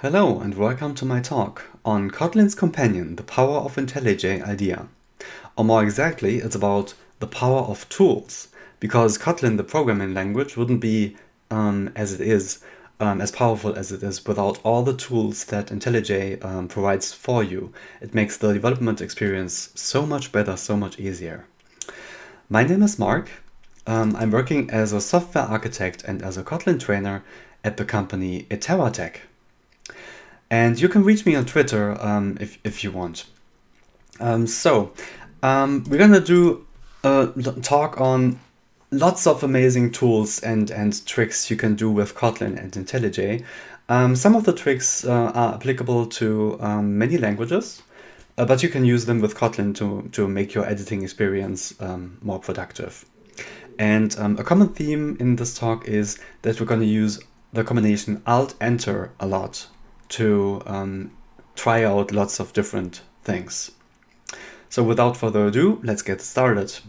Hello and welcome to my talk on Kotlin's companion, the power of IntelliJ IDEA. Or more exactly, it's about the power of tools, because Kotlin, the programming language, wouldn't be as powerful as it is without all the tools that IntelliJ provides for you. It makes the development experience so much better, so much easier. My name is Mark. I'm working as a software architect and as a Kotlin trainer at the company IntelliJ. And you can reach me on Twitter if you want. We're gonna do a talk on lots of amazing tools and tricks you can do with Kotlin and IntelliJ. Some of the tricks are applicable to many languages, but you can use them with Kotlin to make your editing experience more productive. And a common theme in this talk is that we're going to use the combination Alt-Enter a lot to try out lots of different things. So without further ado, let's get started.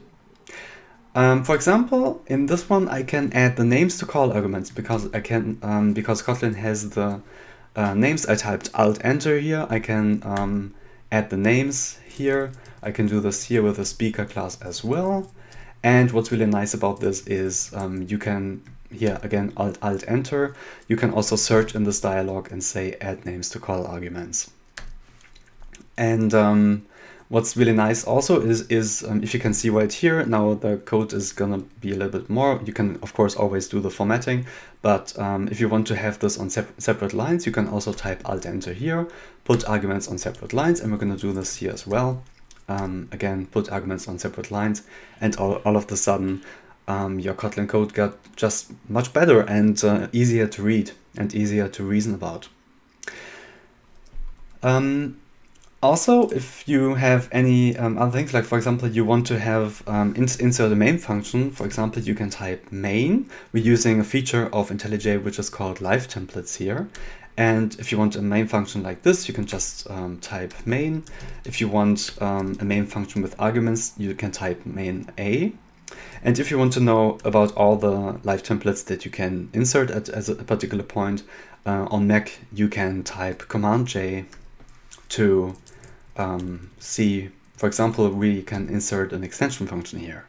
For example, in this one, I can add the names to call arguments because because Kotlin has the names. I typed Alt-Enter here. I can add the names here. I can do this here with the speaker class as well. And what's really nice about this is you can, here again, Alt-Enter. You can also search in this dialog and say add names to call arguments. And what's really nice also is if you can see right here, now the code is gonna be a little bit more. You can of course always do the formatting, but if you want to have this on separate lines, you can also type Alt-Enter here, put arguments on separate lines, and we're gonna do this here as well. Again, put arguments on separate lines, and all of a sudden your Kotlin code got just much better and easier to read and easier to reason about. Also, if you have any other things, like for example, you want to have insert a main function, for example, you can type main. We're using a feature of IntelliJ which is called live templates here. And if you want a main function like this, you can just type main. If you want a main function with arguments, you can type main A. And if you want to know about all the live templates that you can insert at a particular point on Mac, you can type Command J to see, for example, we can insert an extension function here.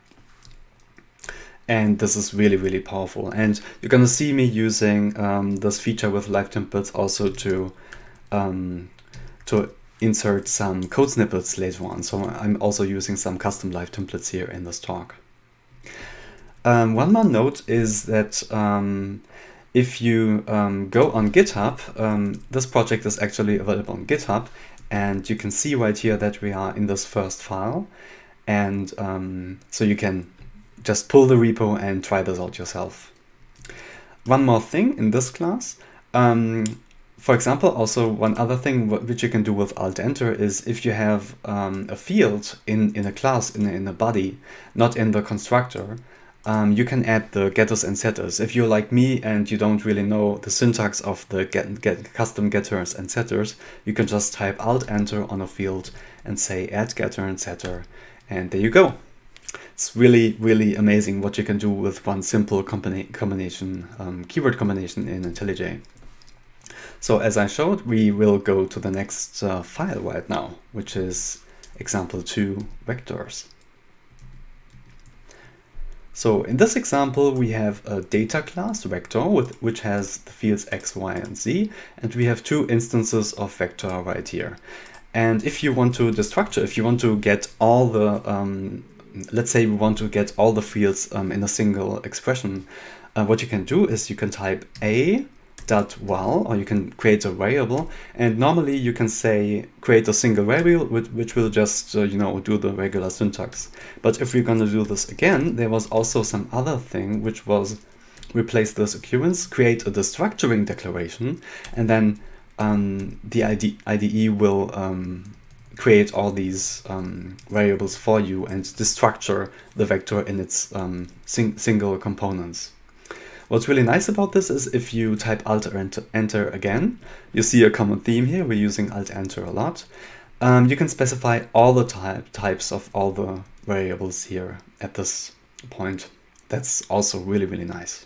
And this is really, really powerful. And you're going to see me using this feature with live templates also to insert some code snippets later on. So I'm also using some custom live templates here in this talk. One more note is that if you go on GitHub, this project is actually available on GitHub. And you can see right here that we are in this first file. And so you can just pull the repo and try this out yourself. One more thing in this class, for example, also one other thing which you can do with Alt-Enter is if you have a field in a class, in a body, not in the constructor, you can add the getters and setters. If you're like me and you don't really know the syntax of the custom getters and setters, you can just type Alt-Enter on a field and say add getter and setter, and there you go. It's really, really amazing what you can do with one simple combination, keyword combination in IntelliJ. So as I showed, we will go to the next file right now, which is example 2 vectors. So in this example, we have a data class vector which has the fields x, y, and z, and we have 2 instances of vector right here. And if you want to destructure, if you want to get all the let's say we want to get all the fields in a single expression, what you can do is you can type a.val, or you can create a variable, and normally you can say create a single variable which will just do the regular syntax. But if we're going to do this again, there was also some other thing which was replace this occurrence, create a destructuring declaration, and then the IDE will create all these variables for you and destructure the vector in its single components. What's really nice about this is if you type Alt-Enter again, you see a common theme here. We're using Alt-Enter a lot. You can specify all the types of all the variables here at this point. That's also really, really nice.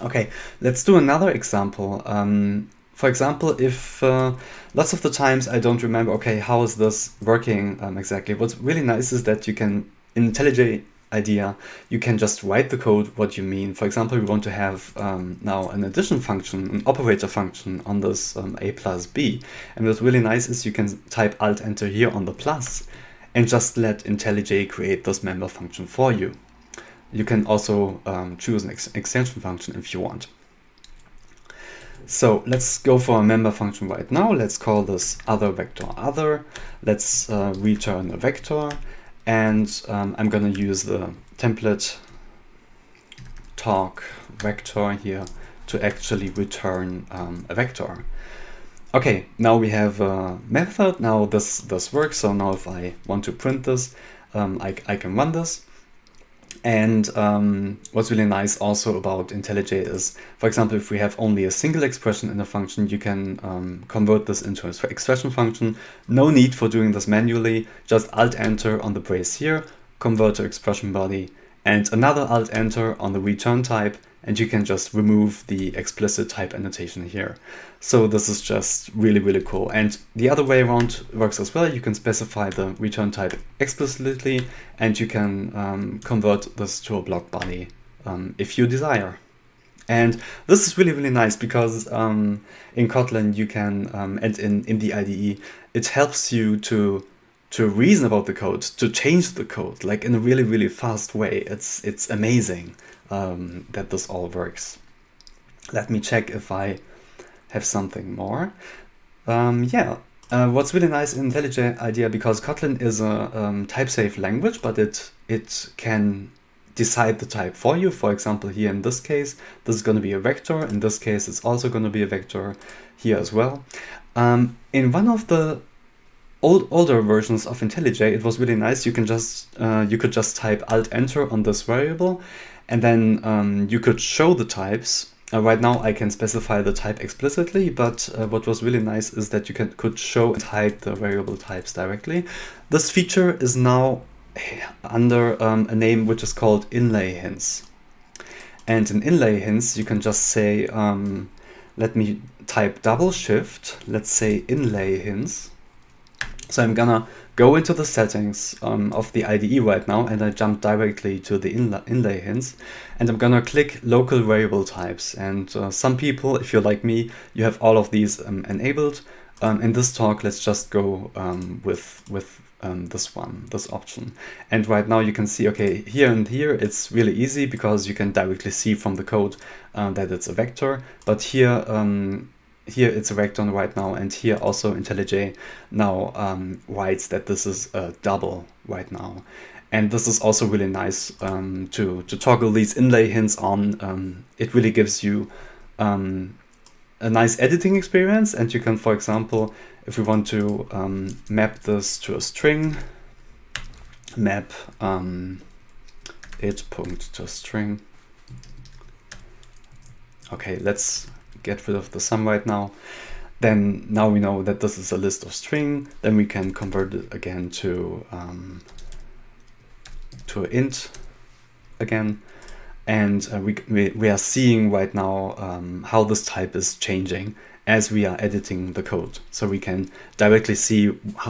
Okay, let's do another example. For example, if lots of the times I don't remember, okay, how is this working exactly? What's really nice is that you can, in IntelliJ IDEA, you can just write the code what you mean. For example, we want to have now an addition function, an operator function on this a plus b. And what's really nice is you can type Alt-Enter here on the plus and just let IntelliJ create this member function for you. You can also choose an extension function if you want. So let's go for a member function right now. Let's call this other vector other. Let's return a vector, and I'm going to use the template talk vector here to actually return a vector. Okay, now we have a method. Now this works. So now if I want to print this, I can run this. And what's really nice also about IntelliJ is, for example, if we have only a single expression in a function, you can convert this into an expression function. No need for doing this manually, just Alt-Enter on the brace here, convert to expression body, and another Alt-Enter on the return type, and you can just remove the explicit type annotation here. So this is just really, really cool. And the other way around works as well. You can specify the return type explicitly, and you can convert this to a block body if you desire. And this is really, really nice because in Kotlin you can, and in the IDE, it helps you to reason about the code, to change the code, like in a really, really fast way. It's amazing that this all works. Let me check if I have something more. What's really nice in IntelliJ IDEA, because Kotlin is a type-safe language, but it can decide the type for you. For example, here in this case, this is going to be a vector. In this case, it's also going to be a vector here as well. In one of the older versions of IntelliJ, it was really nice. You could just type Alt-Enter on this variable, and then you could show the types. Right now I can specify the type explicitly, but what was really nice is that you could show and hide the variable types directly. This feature is now under a name which is called inlay hints. And in inlay hints you can just say, let me type double shift, let's say inlay hints. So I'm gonna go into the settings of the IDE right now, and I jump directly to the inlay hints, and I'm gonna click local variable types. And some people, if you're like me, you have all of these enabled. In this talk, let's just go with this option. And right now you can see, okay, here and here it's really easy because you can directly see from the code that it's a vector. But here it's a vector right now, and here also IntelliJ now writes that this is a double right now. And this is also really nice to toggle these inlay hints on. It really gives you a nice editing experience, and you can, for example, if we want to map this to a string, map it point to a string. Okay, let's get rid of the sum right now. Then now we know that this is a list of string. Then we can convert it again to an int again, and we are seeing right now how this type is changing as we are editing the code. So we can directly see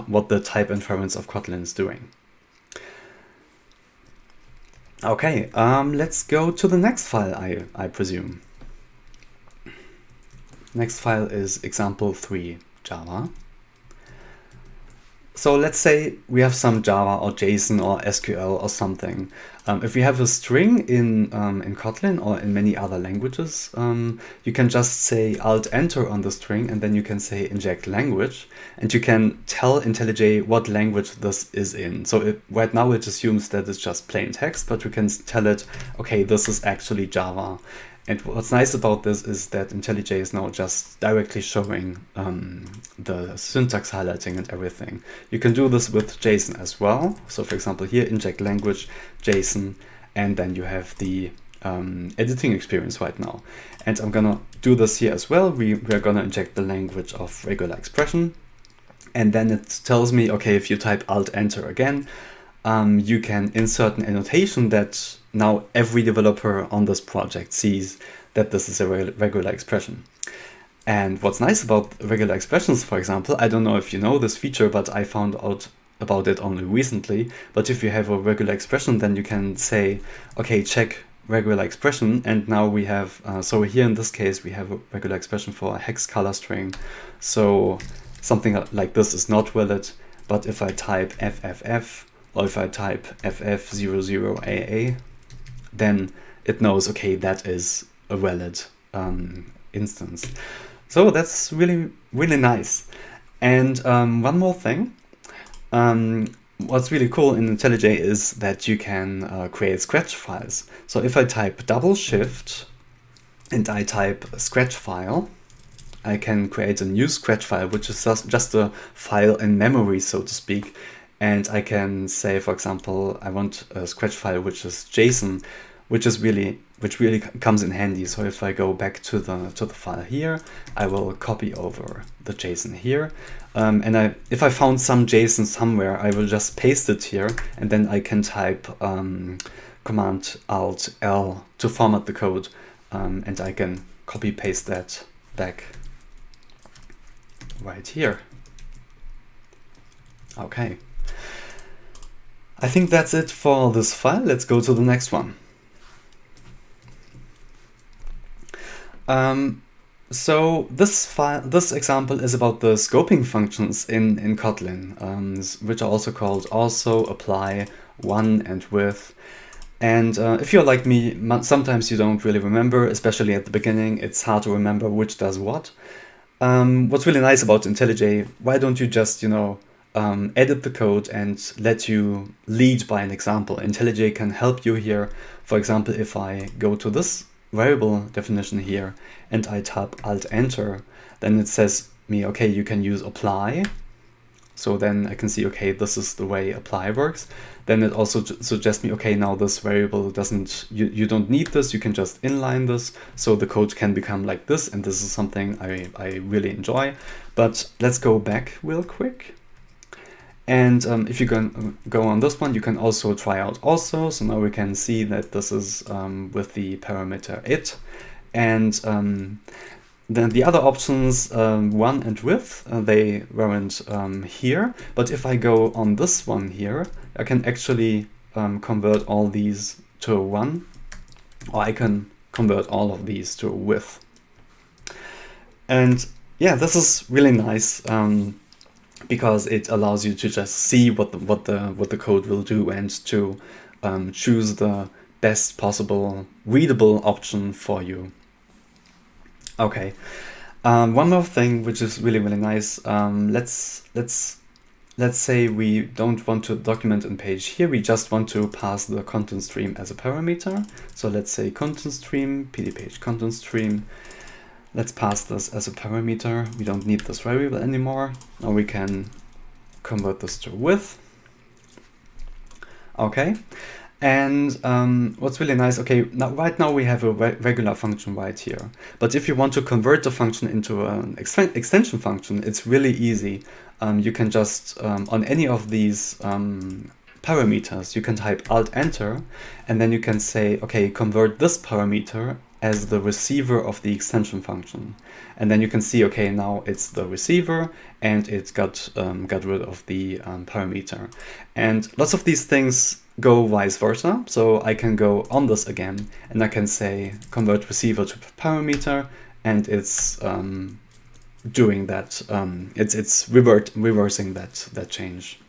what the type inference of Kotlin is doing. Okay, let's go to the next file, I presume. Next file is example3 Java. So let's say we have some Java or JSON or SQL or something. If we have a string in Kotlin or in many other languages, you can just say Alt-Enter on the string, and then you can say inject language, and you can tell IntelliJ what language this is in. So right now it assumes that it's just plain text, but we can tell it, okay, this is actually Java. And what's nice about this is that IntelliJ is now just directly showing the syntax highlighting and everything. You can do this with JSON as well. So for example, here, inject language, JSON, and then you have the editing experience right now. And I'm gonna do this here as well. We're gonna inject the language of regular expression. And then it tells me, okay, if you type Alt-Enter again, you can insert an annotation that now every developer on this project sees that this is a regular expression. And what's nice about regular expressions, for example, I don't know if you know this feature, but I found out about it only recently. But if you have a regular expression, then you can say, okay, check regular expression. And now we have, so here in this case, we have a regular expression for a hex color string. So something like this is not valid. But if I type FFF, or if I type FF00AA, then it knows, okay, that is a valid instance. So that's really, really nice. And one more thing, what's really cool in IntelliJ is that you can create Scratch files. So if I type double shift and I type Scratch file, I can create a new Scratch file, which is just a file in memory, so to speak. And I can say, for example, I want a Scratch file which is JSON, which really comes in handy. So if I go back to the file here, I will copy over the JSON here. And if I found some JSON somewhere, I will just paste it here, and then I can type Command Alt L to format the code, and I can copy paste that back right here. Okay. I think that's it for this file. Let's go to the next one. So this example is about the scoping functions in Kotlin, which are also called also, apply, one, and with. And if you're like me, sometimes you don't really remember, especially at the beginning. It's hard to remember which does what. What's really nice about IntelliJ, why don't you just, edit the code and let you lead by an example? IntelliJ can help you here. For example, if I go to this variable definition here and I tap Alt-Enter, then it says me, okay, you can use apply. So then I can see, okay, this is the way apply works. Then it also suggests me, okay, now this variable you don't need this, you can just inline this. So the code can become like this, and this is something I really enjoy. But let's go back real quick. And if you go on this one, you can also try out also. So now we can see that this is with the parameter it. And then the other options, one and with, they weren't here. But if I go on this one here, I can actually convert all these to a one, or I can convert all of these to a with. And yeah, this is really nice. Because it allows you to just see what the code will do and to choose the best possible readable option for you. Okay, one more thing which is really nice. Let's say we don't want to document in page here. We just want to pass the content stream as a parameter. So let's say content stream pdpage content stream. Let's pass this as a parameter. We don't need this variable anymore. Now we can convert this to with. Okay, and what's really nice, okay, right now we have a regular function right here. But if you want to convert the function into an extension function, it's really easy. You can just, on any of these parameters, you can type Alt-Enter, and then you can say, okay, convert this parameter as the receiver of the extension function. And then you can see, okay, now it's the receiver and it got rid of the parameter. And lots of these things go vice versa. So I can go on this again and I can say convert receiver to parameter, and it's doing that. It's reversing that change.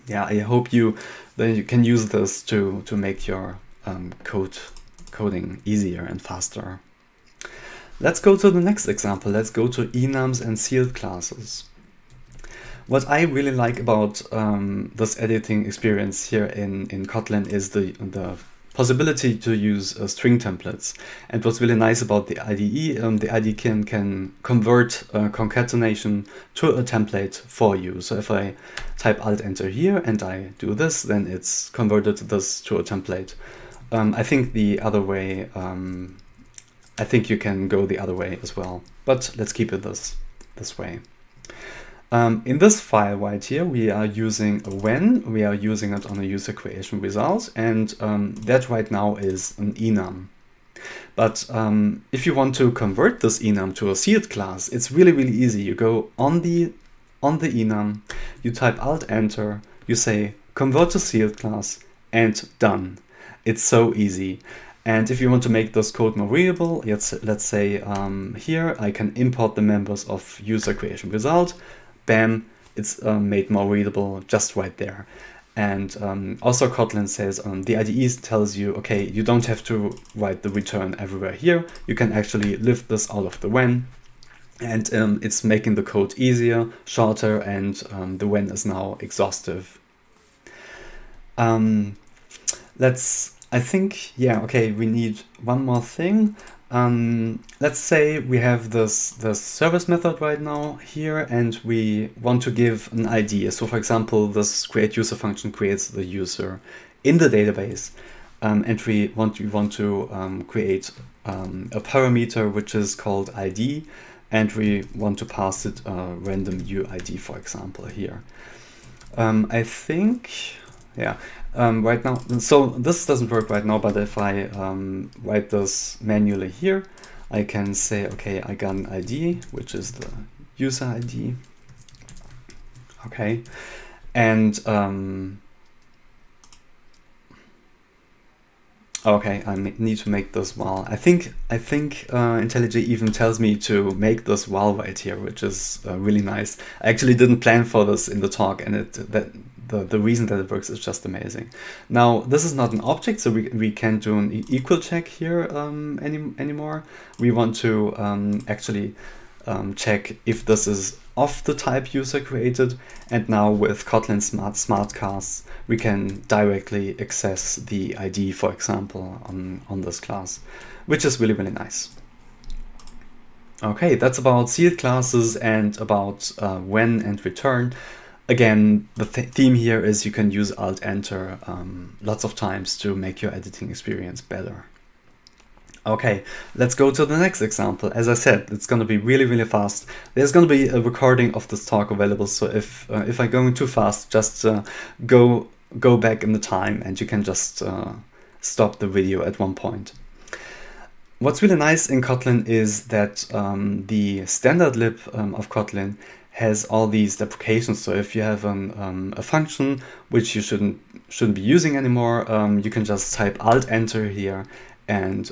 Yeah, I hope then you can use this to make your coding easier and faster. Let's go to the next example. Let's go to enums and sealed classes. What I really like about this editing experience here in Kotlin is the possibility to use string templates. And what's really nice about the IDE, the IDE can convert concatenation to a template for you. So if I type Alt-Enter here and I do this, then it's converted this to a template. I think the other way, I think you can go the other way as well, but let's keep it this way. In this file right here, we are using a when, we are using it on a user creation result, and that right now is an enum. But if you want to convert this enum to a sealed class, it's really, really easy. You go on the enum, you type Alt Enter, you say convert to sealed class, and done. It's so easy. And if you want to make this code more readable, let's say here I can import the members of user creation result. Bam, it's made more readable just right there. And also Kotlin says the IDE tells you, okay, you don't have to write the return everywhere here. You can actually lift this out of the when. And it's making the code easier, shorter, and the when is now exhaustive. I think, yeah, okay, we need one more thing. Let's say we have this service method right now here, and we want to give an ID. So for example, this create user function creates the user in the database, and we want to create a parameter which is called ID, and we want to pass it a random UID, for example, here. I think, yeah. Right now, so this doesn't work right now, but if I write this manually here, I can say, okay, I got an ID, which is the user ID. Okay, and okay, I need to make this val. I think IntelliJ even tells me to make this val right here, which is really nice. I actually didn't plan for this in the talk, and the reason that it works is just amazing. Now, this is not an object, so we can't do an equal check here anymore. We want to actually check if this is of the type user created. And now with Kotlin smart casts, we can directly access the ID, for example, on this class, which is really, really nice. Okay, that's about sealed classes and about when and return. Again, the theme here is you can use Alt-Enter lots of times to make your editing experience better. Okay, let's go to the next example. As I said, it's going to be really, really fast. There's going to be a recording of this talk available, so if I'm going too fast, just go back in the time and you can just stop the video at one point. What's really nice in Kotlin is that the standard lib of Kotlin has all these deprecations. So if you have a function which you shouldn't be using anymore, you can just type Alt-Enter here and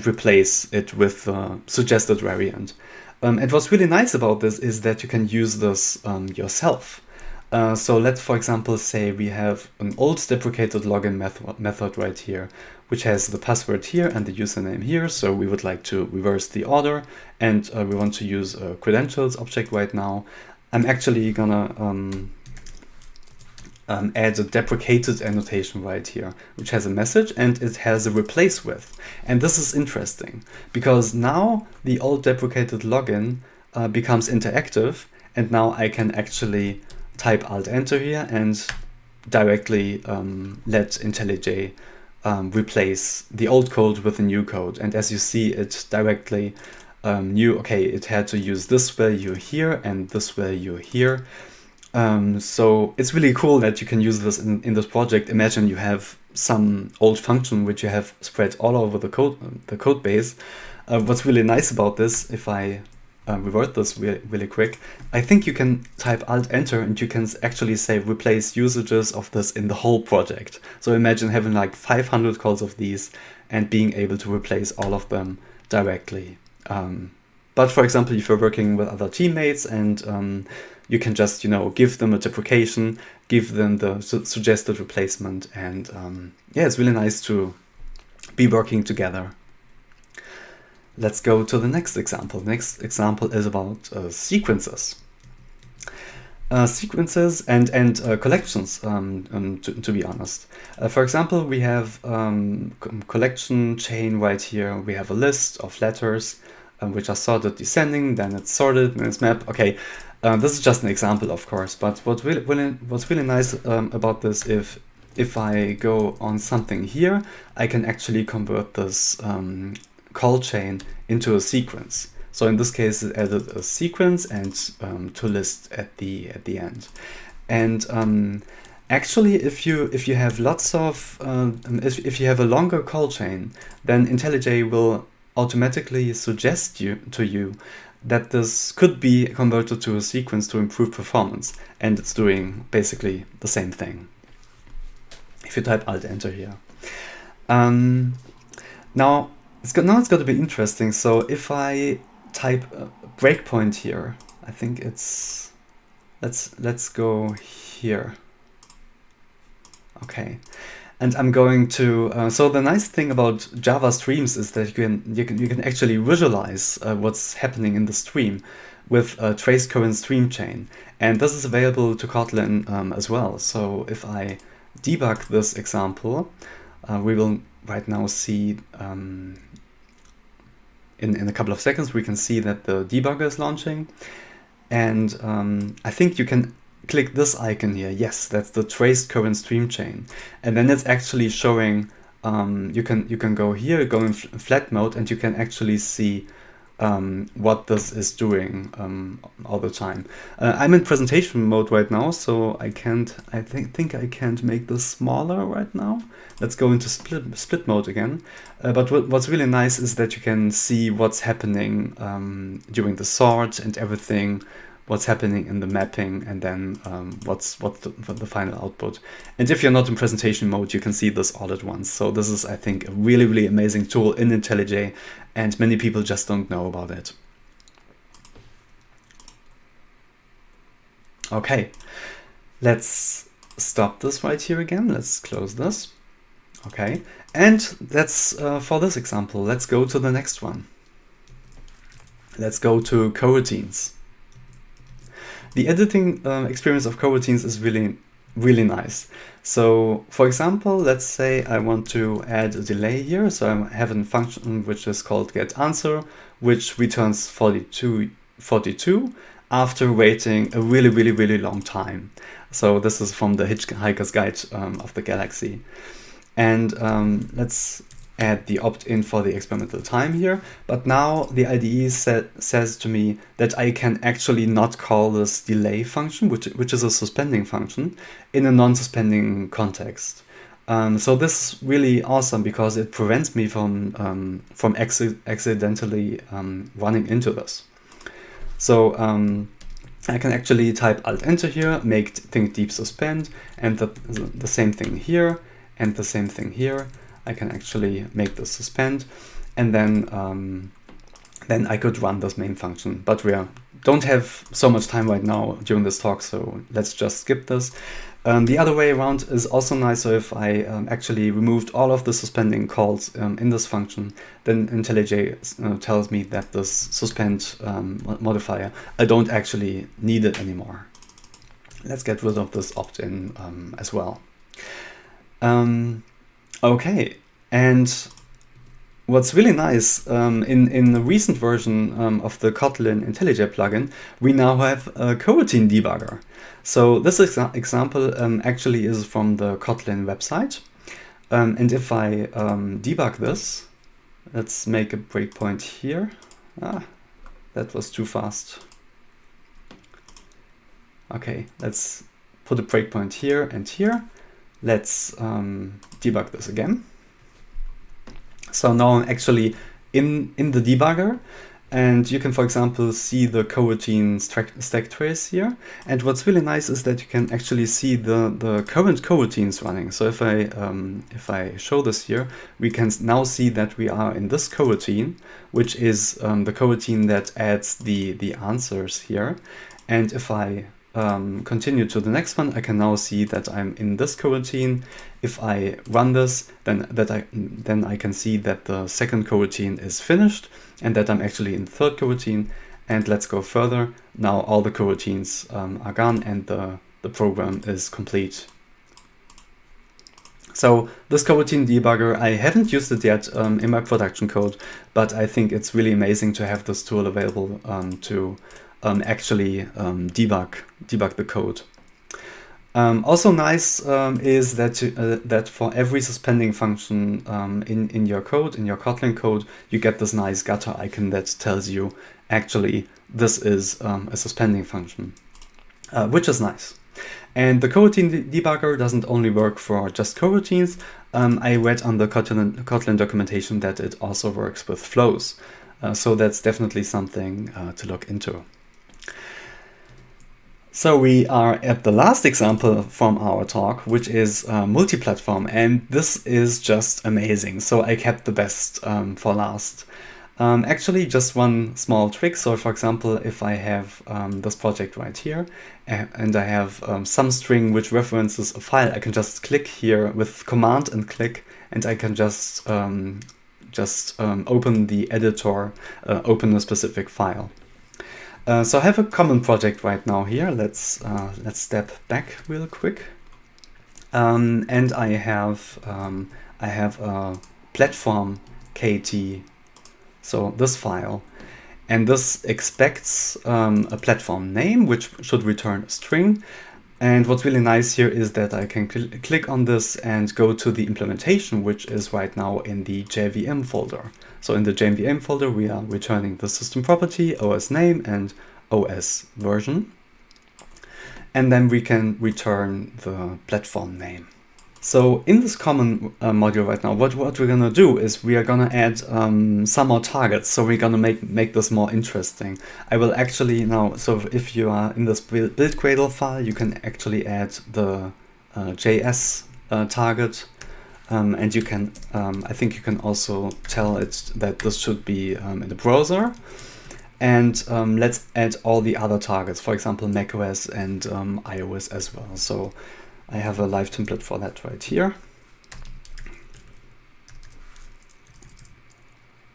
replace it with the suggested variant. And what's really nice about this is that you can use this yourself. So let's, for example, say we have an old deprecated login method right here, which has the password here and the username here. So we would like to reverse the order, and we want to use a credentials object right now. I'm actually gonna add a deprecated annotation right here, which has a message and it has a replace with. And this is interesting because now the old deprecated login becomes interactive, and now I can actually type Alt-Enter here and directly let IntelliJ replace the old code with the new code. And as you see, it directly knew, okay, it had to use this value here and this value here. So it's really cool that you can use this in this project. Imagine you have some old function which you have spread all over the code base. What's really nice about this, if I revert this really quick, I think you can type Alt-Enter and you can actually say replace usages of this in the whole project. So imagine having like 500 calls of these and being able to replace all of them directly. But for example, if you're working with other teammates and you can just, give them a deprecation, give them the suggested replacement, and yeah, it's really nice to be working together. Let's go to the next example. The next example is about sequences. Sequences and collections, to be honest. For example, we have collection chain right here. We have a list of letters which are sorted descending, then it's sorted in its map. Okay, this is just an example, of course, but what's really nice about this, if I go on something here, I can actually convert this call chain into a sequence. So in this case, it added a sequence and to list at the end. And Actually, if you have lots of if you have a longer call chain, then IntelliJ will automatically suggest to you that this could be converted to a sequence to improve performance, and it's doing basically the same thing. If you type Alt Enter here, now it's got to be interesting. So if I type a breakpoint here, I think it's let's go here. Okay, and I'm going to. So the nice thing about Java streams is that you can actually visualize what's happening in the stream with a trace current stream chain, and this is available to Kotlin as well. So if I debug this example, we will right now see in a couple of seconds we can see that the debugger is launching, and I think you can click this icon here. Yes, that's the traced current stream chain, and then it's actually showing. You can go here, go in flat mode, and you can actually see what this is doing all the time. I'm in presentation mode right now, so I can't. I think I can't make this smaller right now. Let's go into split mode again. But what's really nice is that you can see what's happening during the sort and everything. What's happening in the mapping, and then what's the final output. And if you're not in presentation mode, you can see this all at once. So this is, I think, a really, really amazing tool in IntelliJ, and many people just don't know about it. Okay, let's stop this right here again. Let's close this. Okay, and that's for this example. Let's go to the next one. Let's go to coroutines. The editing experience of coroutines is really, really nice. So, for example, let's say I want to add a delay here. So I have a function which is called getAnswer, which returns 42 after waiting a really, really, really long time. So this is from the Hitchhiker's Guide of the Galaxy. And let's add the opt-in for the experimental time here. But now the IDE says to me that I can actually not call this delay function, which is a suspending function, in a non-suspending context. So this is really awesome because it prevents me from accidentally running into this. So I can actually type Alt-Enter here, make think deep suspend, and the same thing here, and the same thing here. I can actually make this suspend, and then I could run this main function. But we don't have so much time right now during this talk, so let's just skip this. The other way around is also nice. So if I actually removed all of the suspending calls in this function, then IntelliJ tells me that this suspend modifier, I don't actually need it anymore. Let's get rid of this opt-in as well. Okay, and what's really nice, in the recent version of the Kotlin IntelliJ plugin, we now have a coroutine debugger. So this example actually is from the Kotlin website. And if I debug this, let's make a breakpoint here. That was too fast. Okay, let's put a breakpoint here and here. Let's debug this again. So now I'm actually in the debugger, and you can, for example, see the coroutine stack trace here. And what's really nice is that you can actually see the current coroutines running. So if I show this here, we can now see that we are in this coroutine, which is the coroutine that adds the answers here. And if I continue to the next one, I can now see that I'm in this coroutine. If I run this, then I can see that the second coroutine is finished and that I'm actually in the third coroutine. And let's go further. Now all the coroutines are gone and the program is complete. So this coroutine debugger, I haven't used it yet in my production code, but I think it's really amazing to have this tool available to actually debug the code. Also nice is that for every suspending function in your code, in your Kotlin code, you get this nice gutter icon that tells you actually this is a suspending function, which is nice. And the coroutine debugger doesn't only work for just coroutines. I read on the Kotlin documentation that it also works with flows. So that's definitely something to look into. So we are at the last example from our talk, which is multi-platform, and this is just amazing. So I kept the best for last. Actually, just one small trick. So for example, if I have this project right here, and I have some string which references a file, I can just click here with Command and click, and I can just open the editor, open a specific file. So I have a common project right now here. Let's step back real quick, and I have a platform KT. So this file, and this expects a platform name, which should return a string. And what's really nice here is that I can click on this and go to the implementation, which is right now in the JVM folder. So in the JVM folder, we are returning the system property, OS name, and OS version. And then we can return the platform name. So in this common module right now, what we're gonna do is we are gonna add some more targets. So we're gonna make this more interesting. I will actually now, so if you are in this build Gradle file, you can actually add the JS target, and you can, I think you can also tell it that this should be in the browser. And let's add all the other targets, for example, macOS and iOS as well. So I have a live template for that right here.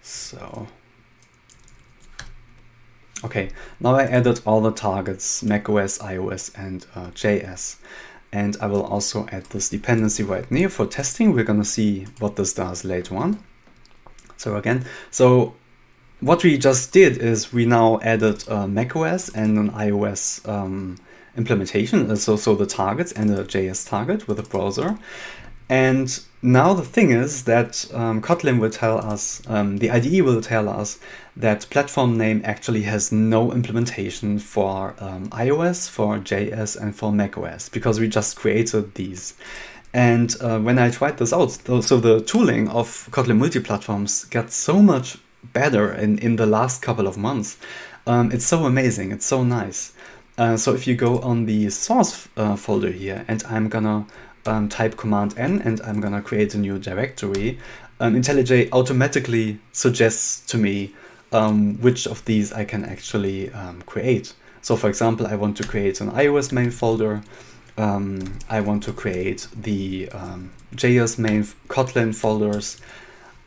So, okay, now I added all the targets, macOS, iOS, and JS. And I will also add this dependency right near for testing. We're gonna see what this does later on. So again, so what we just did is we now added macOS and an iOS implementation, so the targets and a JS target with a browser. And now the thing is that Kotlin will tell us, the IDE will tell us that platform name actually has no implementation for iOS, for JS, and for macOS, because we just created these. And when I tried this out, so the tooling of Kotlin multi-platforms got so much better in the last couple of months. It's so amazing, it's so nice. So if you go on the source folder here, and I'm gonna type Command N, and I'm gonna create a new directory, IntelliJ automatically suggests to me which of these I can actually create. So for example, I want to create an iOS main folder, I want to create the JS main Kotlin folders,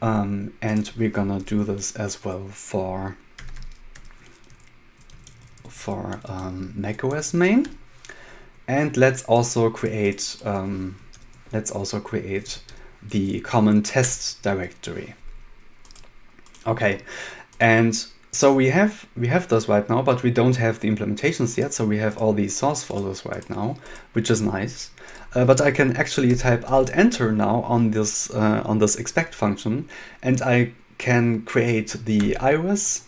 and we're gonna do this as well for macOS main. And let's also create the common test directory. Okay, and so we have this right now, but we don't have the implementations yet. So we have all these source folders right now, which is nice. But I can actually type Alt Enter now on this expect function, and I can create the iOS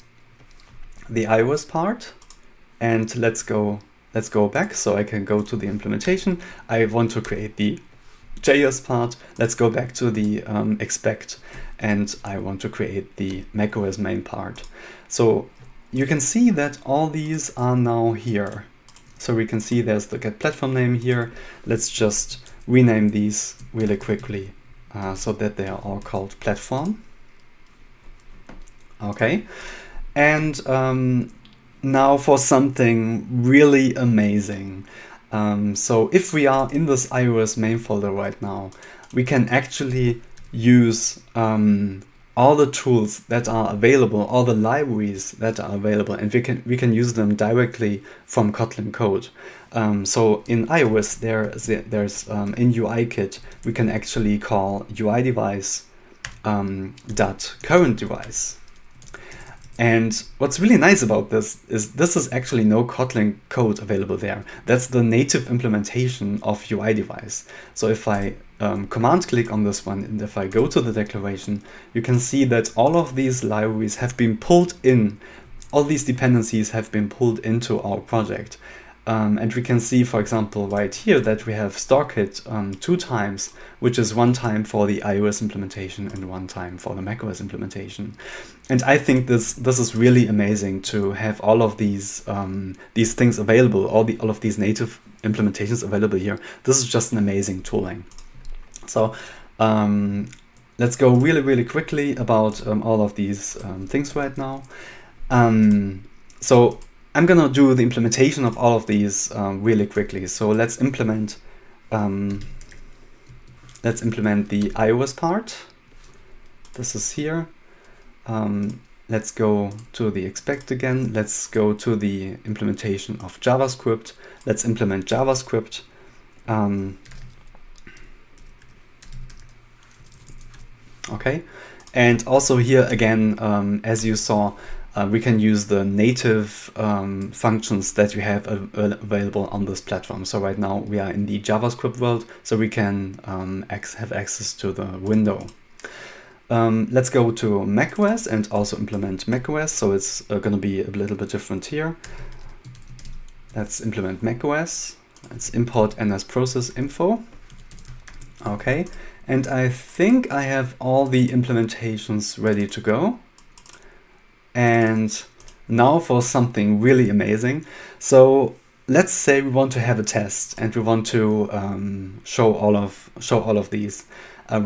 part. And let's go back. So I can go to the implementation. I want to create the JS part. Let's go back to the expect, and I want to create the macOS main part. So you can see that all these are now here. So we can see there's the get platform name here. Let's just rename these really quickly so that they are all called platform. Okay, and now for something really amazing. So if we are in this iOS main folder right now, we can actually use all the tools that are available, all the libraries that are available, and we can use them directly from Kotlin code. So in iOS, there's in UIKit, we can actually call UIDevice .currentDevice. And what's really nice about this is actually no Kotlin code available there. That's the native implementation of UIDevice. So if I command click on this one, and if I go to the declaration, you can see that all of these libraries have been pulled in, all these dependencies have been pulled into our project. And we can see, for example, right here that we have StoreKit 2 times, which is 1 time for the iOS implementation and 1 time for the macOS implementation. And I think this is really amazing to have all of these things available, all of these native implementations available here. This is just an amazing tooling. So let's go really quickly about all of these things right now. So I'm gonna do the implementation of all of these really quickly. So let's implement the iOS part. This is here. Let's go to the expect again. Let's go to the implementation of JavaScript. Let's implement JavaScript. Okay, and also here again, as you saw, we can use the native functions that we have available on this platform. So right now we are in the JavaScript world, so we can have access to the window. Let's go to macOS and also implement macOS. So it's going to be a little bit different here. Let's implement macOS. Let's import ns-process info. Okay, and I think I have all the implementations ready to go. And now for something really amazing. So let's say we want to have a test and we want to show all of these.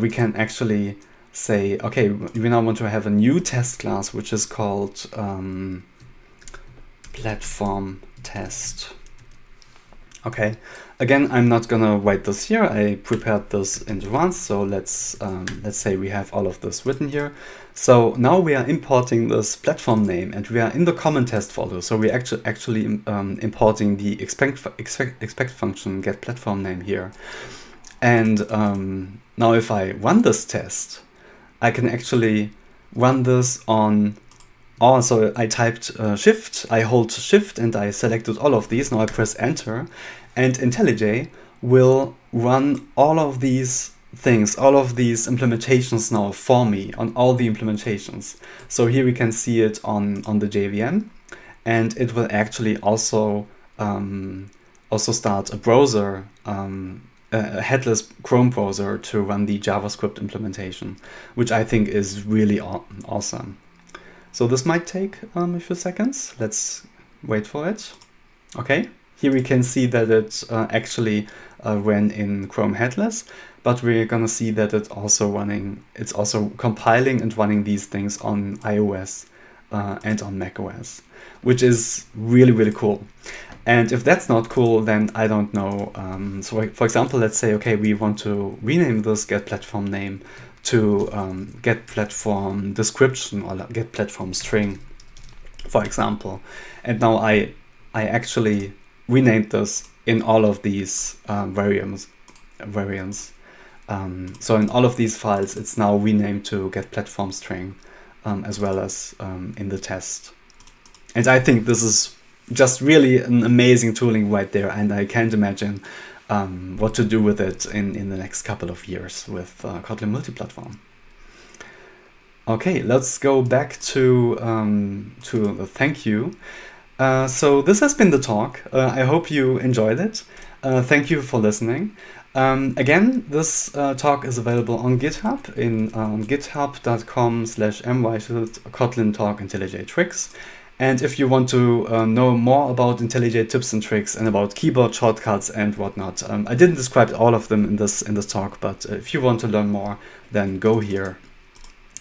We can actually say, okay, we now want to have a new test class, which is called platform test. Okay, again, I'm not gonna write this here. I prepared this in advance. So let's say we have all of this written here. So now we are importing this platform name, and we are in the common test folder. So we're actually importing the expect function get platform name here. And now if I run this test, I can actually run this on. So I typed shift, I hold shift and I selected all of these. Now I press enter, and IntelliJ will run all of these things, all of these implementations now for me on all the implementations. So here we can see it on the JVM, and it will actually also start a browser, a headless Chrome browser to run the JavaScript implementation, which I think is really awesome. So this might take a few seconds. Let's wait for it. Okay, here we can see that it actually ran in Chrome headless, but we're gonna see that it's also compiling and running these things on iOS and on macOS, which is really cool. And if that's not cool, then I don't know. So for example, let's say, okay, we want to rename this get platform name to get platform description or get platform string, for example. And now I actually renamed this in all of these variants. So in all of these files, it's now renamed to get platform string, as well as in the test. And I think this is just really an amazing tooling right there, and I can't imagine what to do with it in the next couple of years with Kotlin multi-platform. Okay, let's go back to the thank you. So this has been the talk. I hope you enjoyed it. Thank you for listening. Again, this talk is available on GitHub in github.com/my/Kotlin talk IntelliJ tricks. And if you want to know more about IntelliJ tips and tricks and about keyboard shortcuts and whatnot, I didn't describe all of them in this talk, but if you want to learn more, then go here.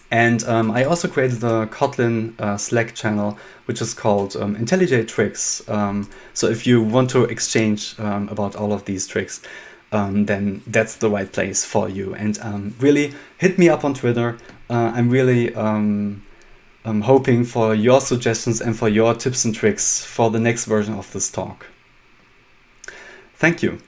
And I also created a Kotlin Slack channel, which is called IntelliJ Tricks. So if you want to exchange about all of these tricks, then that's the right place for you. And really hit me up on Twitter. I'm really I'm hoping for your suggestions and for your tips and tricks for the next version of this talk. Thank you.